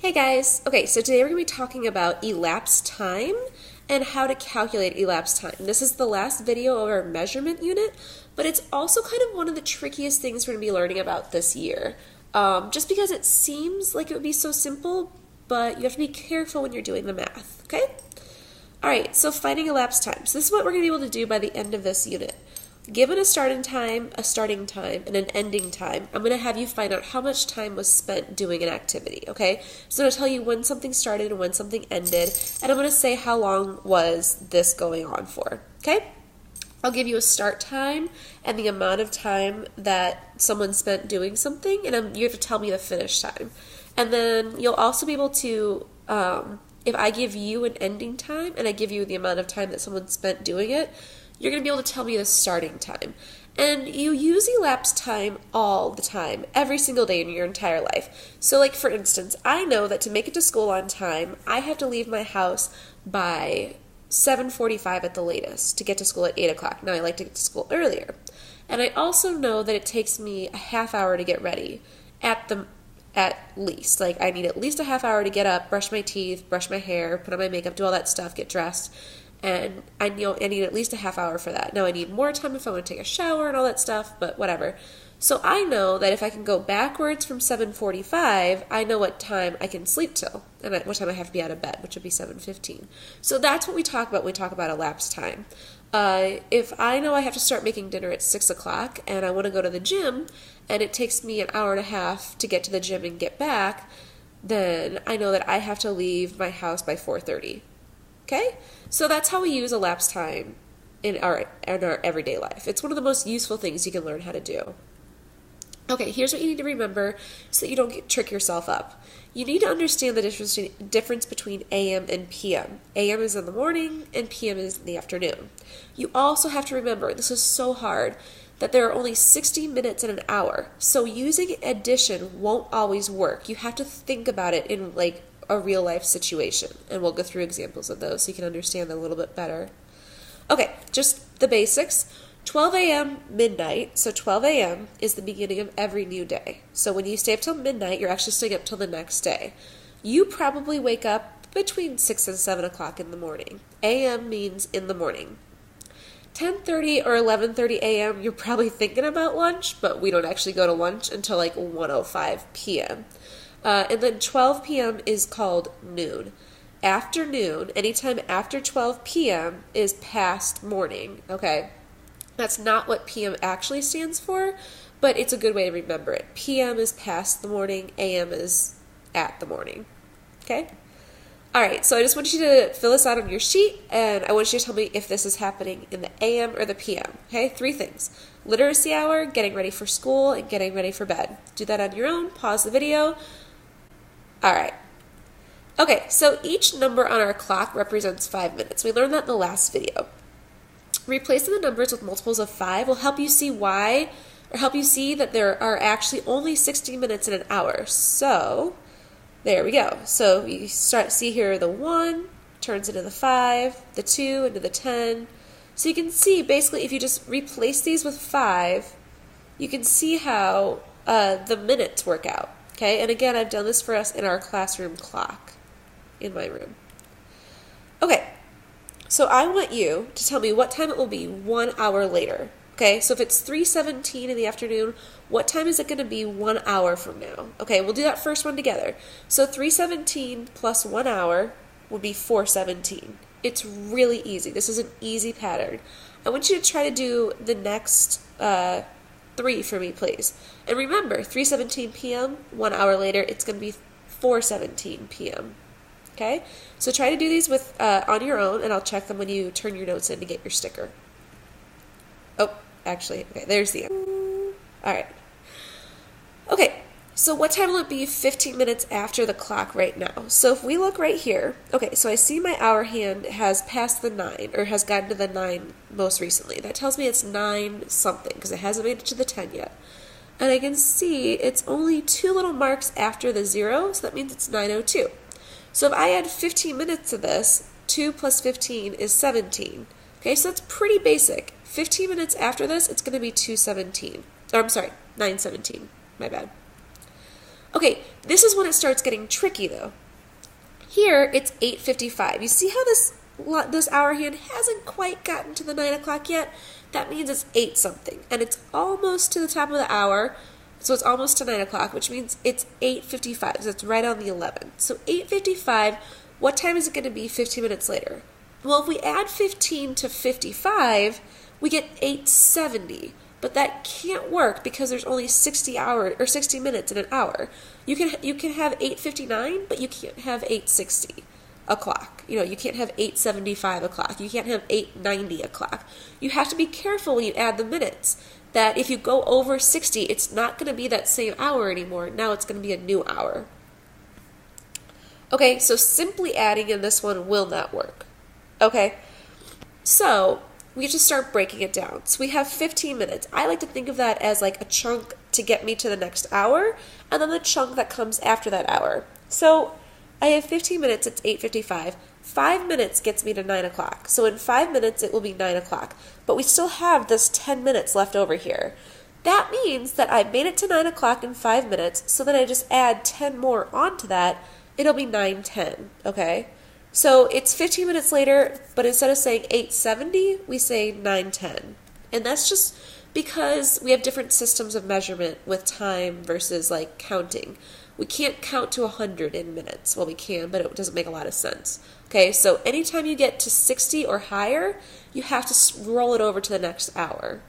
Hey guys! Okay, so today we're going to be talking about elapsed time and how to calculate elapsed time. This is the last video of our measurement unit, but it's also kind of one of the trickiest things we're going to be learning about this year. Just because it seems like it would be so simple, but you have to be careful when you're doing the math, okay? Alright, so finding elapsed time. So this is what we're going to be able to do by the end of this unit. Given a starting time, and an ending time, I'm going to have you find out how much time was spent doing an activity, okay? So I'm going to tell you when something started and when something ended, and I'm going to say how long was this going on for, okay? I'll give you a start time and the amount of time that someone spent doing something, and you have to tell me the finish time. And then you'll also be able to, if I give you an ending time and I give you the amount of time that someone spent doing it, you're going to be able to tell me the starting time. And you use elapsed time all the time, every single day in your entire life. So like for instance, I know that to make it to school on time, I have to leave my house by 7:45 at the latest to get to school at 8 o'clock. Now I like to get to school earlier. And I also know that it takes me a half hour to get ready at least. Like I need at least a half hour to get up, brush my teeth, brush my hair, put on my makeup, do all that stuff, get dressed. And I need at least a half hour for that. Now I need more time if I want to take a shower and all that stuff, but whatever. So I know that if I can go backwards from 7:45, I know what time I can sleep till, and what time I have to be out of bed, which would be 7:15. So that's what we talk about when we talk about elapsed time. If I know I have to start making dinner at 6 o'clock and I want to go to the gym, and it takes me an hour and a half to get to the gym and get back, then I know that I have to leave my house by 4:30. Okay? So that's how we use elapsed time in our everyday life. It's one of the most useful things you can learn how to do. Okay, here's what you need to remember so that you don't trick yourself up. You need to understand the difference between AM and PM. AM is in the morning and PM is in the afternoon. You also have to remember, this is so hard, that there are only 60 minutes in an hour. So using addition won't always work. You have to think about it in like a real life situation, and we'll go through examples of those so you can understand them a little bit better. Okay, just the basics. 12 a.m. midnight, so 12 a.m. is the beginning of every new day. So when you stay up till midnight, you're actually staying up till the next day. You probably wake up between 6 and 7 o'clock in the morning. A.m. means in the morning. 10:30 or 11:30 a.m., you're probably thinking about lunch, but we don't actually go to lunch until like 1:05 p.m. And then 12 p.m. is called noon. Afternoon, anytime after 12 p.m. is past morning, okay? That's not what p.m. actually stands for, but it's a good way to remember it. p.m. is past the morning, a.m. is at the morning, okay? All right, so I just want you to fill this out on your sheet, and I want you to tell me if this is happening in the a.m. or the p.m., okay? 3 things. Literacy hour, getting ready for school, and getting ready for bed. Do that on your own. Pause the video. All right. Okay, so each number on our clock represents 5 minutes. We learned that in the last video. Replacing the numbers with multiples of 5 will help you see that there are actually only 60 minutes in an hour. So, there we go. So you see here the 1 turns into the 5, the 2 into the 10. So you can see basically if you just replace these with 5, you can see how the minutes work out. Okay, and again, I've done this for us in our classroom clock in my room. Okay, so I want you to tell me what time it will be 1 hour later. Okay, so if it's 3:17 in the afternoon, what time is it going to be 1 hour from now? Okay, we'll do that first one together. So 3:17 plus 1 hour would be 4:17. It's really easy. This is an easy pattern. I want you to try to do the next 3 for me, please. And remember, 3:17 p.m., 1 hour later, it's going to be 4:17 p.m. Okay? So try to do these with on your own, and I'll check them when you turn your notes in to get your sticker. Oh, actually, okay, there's the end. All right. Okay, so what time will it be 15 minutes after the clock right now? So if we look right here, okay, so I see my hour hand has passed the 9, or has gotten to the 9 most recently. That tells me it's 9 something, because it hasn't made it to the 10 yet. And I can see it's only 2 little marks after the 0, so that means it's 9:02. So if I add 15 minutes to this, 2 plus 15 is 17. Okay, so that's pretty basic. 15 minutes after this, it's going to be 2:17. Or I'm sorry, 9:17. My bad. Okay, this is when it starts getting tricky though. Here, it's 8:55. You see how this hour hand hasn't quite gotten to the 9 o'clock yet? That means it's 8 something, and it's almost to the top of the hour, so it's almost to 9 o'clock, which means it's 8:55, so it's right on the 11. So 8:55, what time is it going to be 15 minutes later? Well, if we add 15 to 55, we get 8:70. But that can't work because there's only 60 minutes in an hour. You can have 8:59, but you can't have 8:60 o'clock. You can't have 8:75 o'clock. You can't have 8:90 o'clock. You have to be careful when you add the minutes that if you go over 60, it's not going to be that same hour anymore. Now it's going to be a new hour. Okay, so simply adding in this one will not work. Okay, so we just start breaking it down. So we have 15 minutes. I like to think of that as like a chunk to get me to the next hour, and then the chunk that comes after that hour. So I have 15 minutes, it's 8:55. 5 minutes gets me to 9 o'clock. So in 5 minutes, it will be 9 o'clock. But we still have this 10 minutes left over here. That means that I made it to 9 o'clock in 5 minutes, so then I just add 10 more onto that. It'll be 9:10, okay? So it's 15 minutes later, but instead of saying 8:70, we say 9:10. And that's just because we have different systems of measurement with time versus like counting. We can't count to 100 in minutes. Well, we can, but it doesn't make a lot of sense. Okay, so anytime you get to 60 or higher, you have to roll it over to the next hour.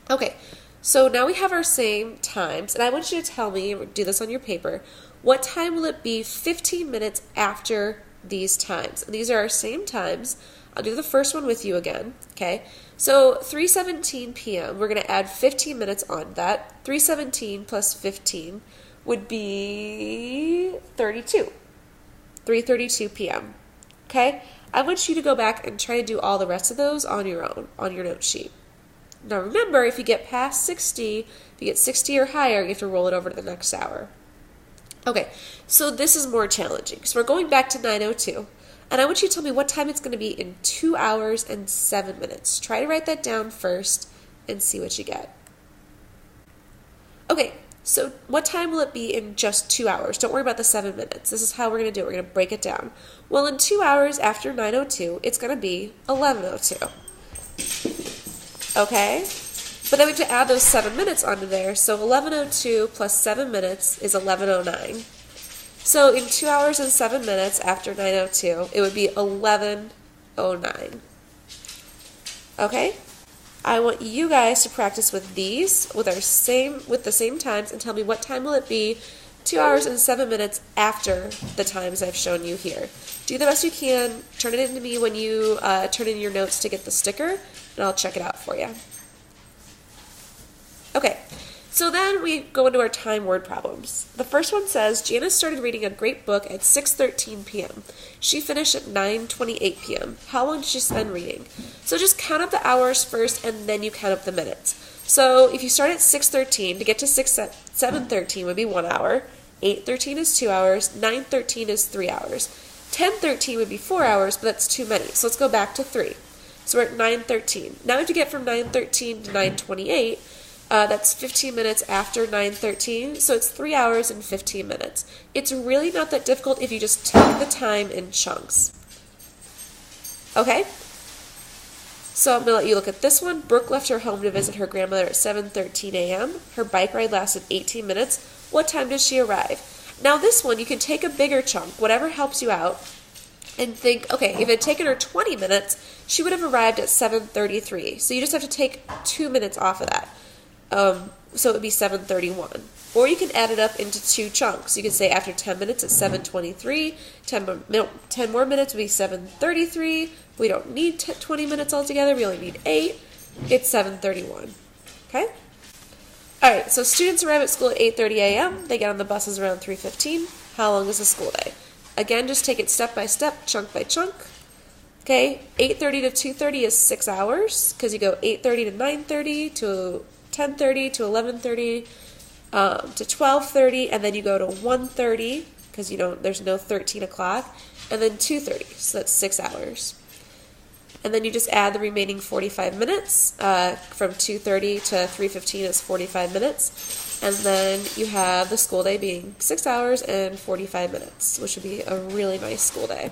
Okay, so now we have our same times, and I want you to tell me, do this on your paper, what time will it be 15 minutes after these times? And these are our same times. I'll do the first one with you again, okay? So 3:17 p.m., we're going to add 15 minutes on that. 3:17 plus 15 would be 32. 3:32 p.m., okay? I want you to go back and try to do all the rest of those on your own, on your note sheet. Now remember, if you get past 60, if you get 60 or higher, you have to roll it over to the next hour. Okay, so this is more challenging. So we're going back to 9:02, and I want you to tell me what time it's going to be in 2 hours and 7 minutes. Try to write that down first and see what you get. Okay, so what time will it be in just 2 hours? Don't worry about the 7 minutes. This is how we're going to do it. We're going to break it down. Well, in 2 hours after 9:02, it's going to be 11:02. Okay? But then we have to add those 7 minutes onto there. So 11:02 plus 7 minutes is 11:09. So in 2 hours and 7 minutes after 9:02, it would be 11:09. Okay? I want you guys to practice with these, with the same times, and tell me what time will it be 2 hours and 7 minutes after the times I've shown you here. Do the best you can. Turn it into me when you turn in your notes to get the sticker, and I'll check it out for you. Okay, so then we go into our time word problems. The first one says, Janice started reading a great book at 6:13 p.m. She finished at 9:28 p.m. How long did she spend reading? So just count up the hours first, and then you count up the minutes. So if you start at 6:13, to get to 7:13 would be 1 hour, 8:13 is 2 hours, 9:13 is 3 hours. 10:13 would be 4 hours, but that's too many, so let's go back to 3. So we're at 9:13. Now we have to get from 9:13 to 9:28. That's 15 minutes after 9:13, so it's 3 hours and 15 minutes. It's really not that difficult if you just take the time in chunks. Okay? So I'm going to let you look at this one. Brooke left her home to visit her grandmother at 7:13 a.m. Her bike ride lasted 18 minutes. What time did she arrive? Now this one, you can take a bigger chunk, whatever helps you out, and think, okay, if it had taken her 20 minutes, she would have arrived at 7:33. So you just have to take 2 minutes off of that. So it would be 7:31. Or you can add it up into 2 chunks. You can say after 10 minutes it's 7:23, 10 more minutes would be 7:33. We don't need 20 minutes altogether, we only need 8. It's 7:31. Okay? Alright, so students arrive at school at 8:30 a.m. They get on the buses around 3:15. How long is the school day? Again, just take it step by step, chunk by chunk. Okay, 8:30 to 2:30 is 6 hours, because you go 8:30 to 9:30 to 10:30 to 11:30 to 12:30, and then you go to 1:30, because there's no 13 o'clock, and then 2:30, so that's 6 hours. and then you just add the remaining 45 minutes. From 2:30 to 3:15 is 45 minutes. And then you have the school day being 6 hours and 45 minutes, which would be a really nice school day.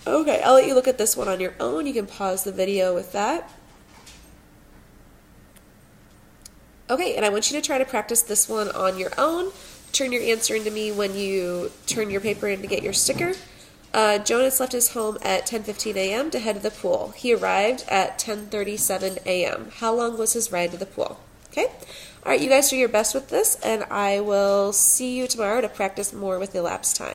Okay, I'll let you look at this one on your own. You can pause the video with that. Okay, and I want you to try to practice this one on your own. Turn your answer into me when you turn your paper in to get your sticker. Jonas left his home at 10:15 a.m. to head to the pool. He arrived at 10:37 a.m. How long was his ride to the pool? Okay? All right, you guys do your best with this, and I will see you tomorrow to practice more with elapsed time.